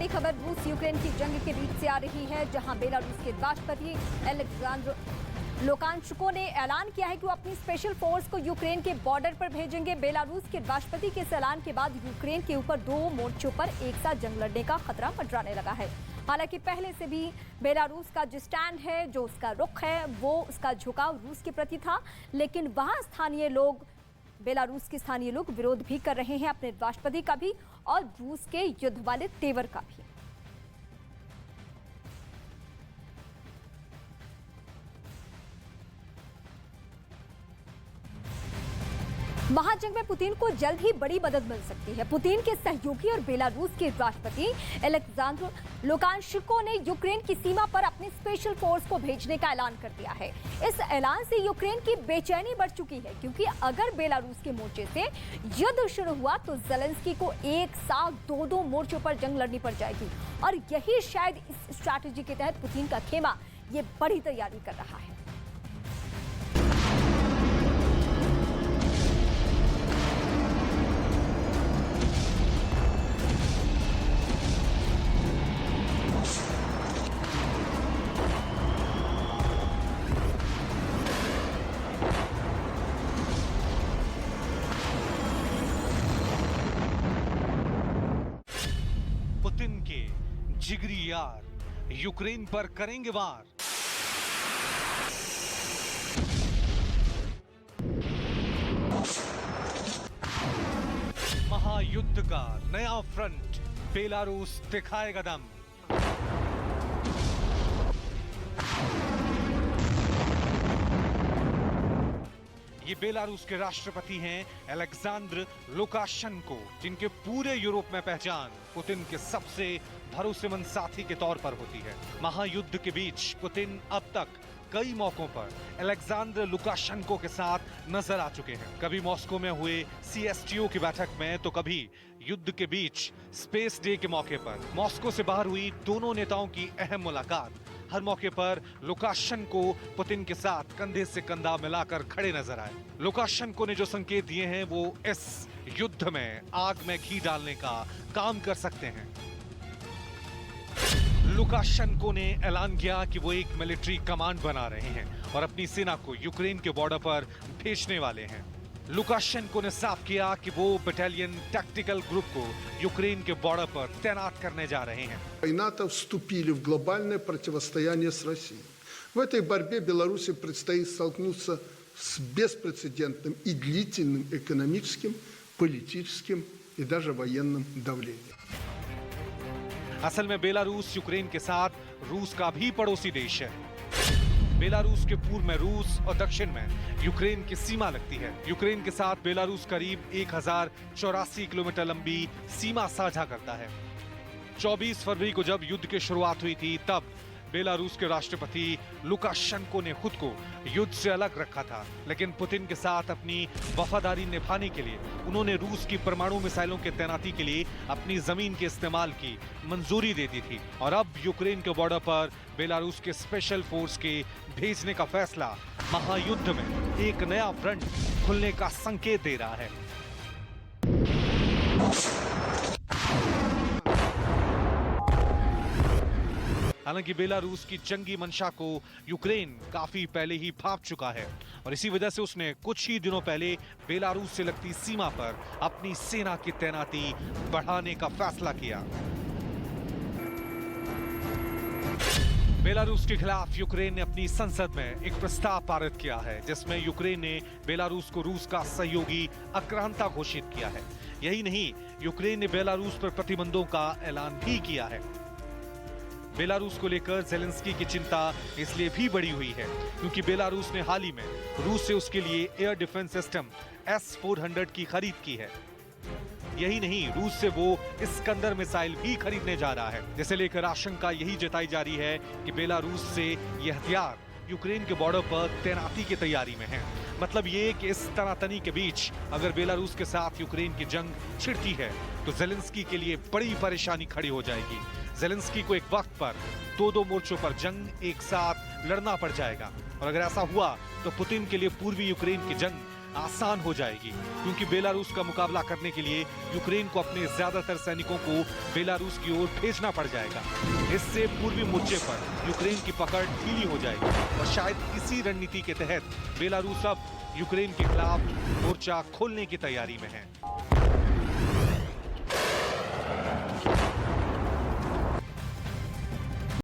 बड़ी खबर रूस यूक्रेन की जंग के बीच से आ रही है, जहां बेलारूस के राष्ट्रपति अलेक्जेंडर लुकाशेंको ने ऐलान किया है कि वो अपनी स्पेशल फोर्स को यूक्रेन के बॉर्डर पर भेजेंगे। बेलारूस के राष्ट्रपति के इस ऐलान के बाद यूक्रेन के ऊपर दो मोर्चों पर एक साथ जंग लड़ने का खतरा मंडराने लगा है। हालांकि पहले से भी बेलारूस का जो स्टैंड है, जो उसका रुख है, वो उसका झुकाव रूस के प्रति था, लेकिन वहां बेलारूस के स्थानीय लोग विरोध भी कर रहे हैं अपने राष्ट्रपति का भी और रूस के युद्ध वाले तेवर का भी। महाजंग में पुतिन को जल्द ही बड़ी मदद मिल सकती है। पुतिन के सहयोगी और बेलारूस के राष्ट्रपति अलेक्जेंडर लुकाशेंको ने यूक्रेन की सीमा पर अपनी स्पेशल फोर्स को भेजने का ऐलान कर दिया है। इस ऐलान से यूक्रेन की बेचैनी बढ़ चुकी है, क्योंकि अगर बेलारूस के मोर्चे से युद्ध शुरू हुआ तो जेलेंस्की को एक साथ दो मोर्चों पर जंग लड़नी पड़ जाएगी और यही शायद इस स्ट्रैटेजी के तहत पुतिन का खेमा ये बड़ी तैयारी कर रहा है। पुतिन के जिगरी यार यूक्रेन पर करेंगे वार। महायुद्ध का नया फ्रंट बेलारूस दिखाएगा दम। ये बेलारूस के राष्ट्रपति हैं अलेक्जेंडर लुकाशेंको, जिनके पूरे यूरोप में पहचान पुतिन के सबसे भरोसेमंद साथी के तौर पर होती है। महायुद्ध के बीच पुतिन अब तक कई मौकों पर अलेक्जेंडर लुकाशेंको के साथ नजर आ चुके हैं। कभी मॉस्को में हुए CSTO की बैठक में, तो कभी युद्ध के बीच स्पेस डे के मौके पर मॉस्को से बाहर हुई दोनों नेताओं की अहम मुलाकात। हर मौके पर लुकाशेंको पुतिन के साथ कंधे से कंधा मिलाकर खड़े नजर आए। लुकाशेंको ने जो संकेत दिए हैं वो इस युद्ध में आग में घी डालने का काम कर सकते हैं। लुकाशेंको ने ऐलान किया कि वो एक मिलिट्री कमांड बना रहे हैं और अपनी सेना को यूक्रेन के बॉर्डर पर भेजने वाले हैं। लुकाशेंको ने साफ किया कि वो बटालियन टैक्टिकल ग्रुप को यूक्रेन के बॉर्डर पर तैनात करने जा रहे हैं। НАТО вступили в глобальное противостояние с Россией. В этой борьбе Беларуси предстоит столкнуться с беспрецедентным и длительным экономическим, политическим и даже военным давлением. असल में बेलारूस यूक्रेन के साथ रूस का भी पड़ोसी देश है। बेलारूस के पूर्व में रूस और दक्षिण में यूक्रेन की सीमा लगती है। यूक्रेन के साथ बेलारूस करीब 1084 किलोमीटर लंबी सीमा साझा करता है। 24 फरवरी को जब युद्ध की शुरुआत हुई थी, तब बेलारूस के राष्ट्रपति लुकाशेंको ने खुद को युद्ध से अलग रखा था, लेकिन पुतिन के साथ अपनी वफादारी निभाने के लिए उन्होंने रूस की परमाणु मिसाइलों के तैनाती के लिए अपनी जमीन के इस्तेमाल की मंजूरी दे दी थी। और अब यूक्रेन के बॉर्डर पर बेलारूस के स्पेशल फोर्स के भेजने का फैसला महायुद्ध में एक नया फ्रंट खुलने का संकेत दे रहा है। हालांकि बेलारूस की जंगी मंशा को यूक्रेन काफी पहले ही भांप चुका है और इसी वजह से उसने कुछ ही दिनों पहले बेलारूस से लगती सीमा पर अपनी सेना की तैनाती बढ़ाने का फैसला किया। बेलारूस के खिलाफ यूक्रेन ने अपनी संसद में एक प्रस्ताव पारित किया है, जिसमें यूक्रेन ने बेलारूस को रूस का सहयोगी आक्रांता घोषित किया है। यही नहीं, यूक्रेन ने बेलारूस पर प्रतिबंधों का ऐलान भी किया है। बेलारूस को लेकर जेलेंस्की की चिंता इसलिए भी बढ़ी हुई है क्योंकि बेलारूस ने हाल ही में रूस से उसके लिए एयर डिफेंस सिस्टम S-400 की खरीद की है। यही नहीं, रूस से वो इस्कंदर मिसाइल भी खरीदने जा रहा है, जिसे लेकर आशंका यही जताई जा रही है कि बेलारूस से यह हथियार यूक्रेन के बॉर्डर पर तैनाती की तैयारी में है। मतलब ये कि इस तनातनी के बीच अगर बेलारूस के साथ यूक्रेन की जंग छिड़ती है तो जेलेंस्की के लिए बड़ी परेशानी खड़ी हो जाएगी। जेलेंस्की को एक वक्त पर दो मोर्चों पर जंग एक साथ लड़ना पड़ जाएगा और अगर ऐसा हुआ तो पुतिन के लिए पूर्वी यूक्रेन की जंग आसान हो जाएगी, क्योंकि बेलारूस का मुकाबला करने के लिए यूक्रेन को अपने ज्यादातर सैनिकों को बेलारूस की ओर भेजना पड़ जाएगा। इससे पूर्वी मोर्चे पर यूक्रेन की पकड़ ढीली हो जाएगी और शायद इसी रणनीति के तहत बेलारूस अब यूक्रेन के खिलाफ मोर्चा खोलने की तैयारी में है।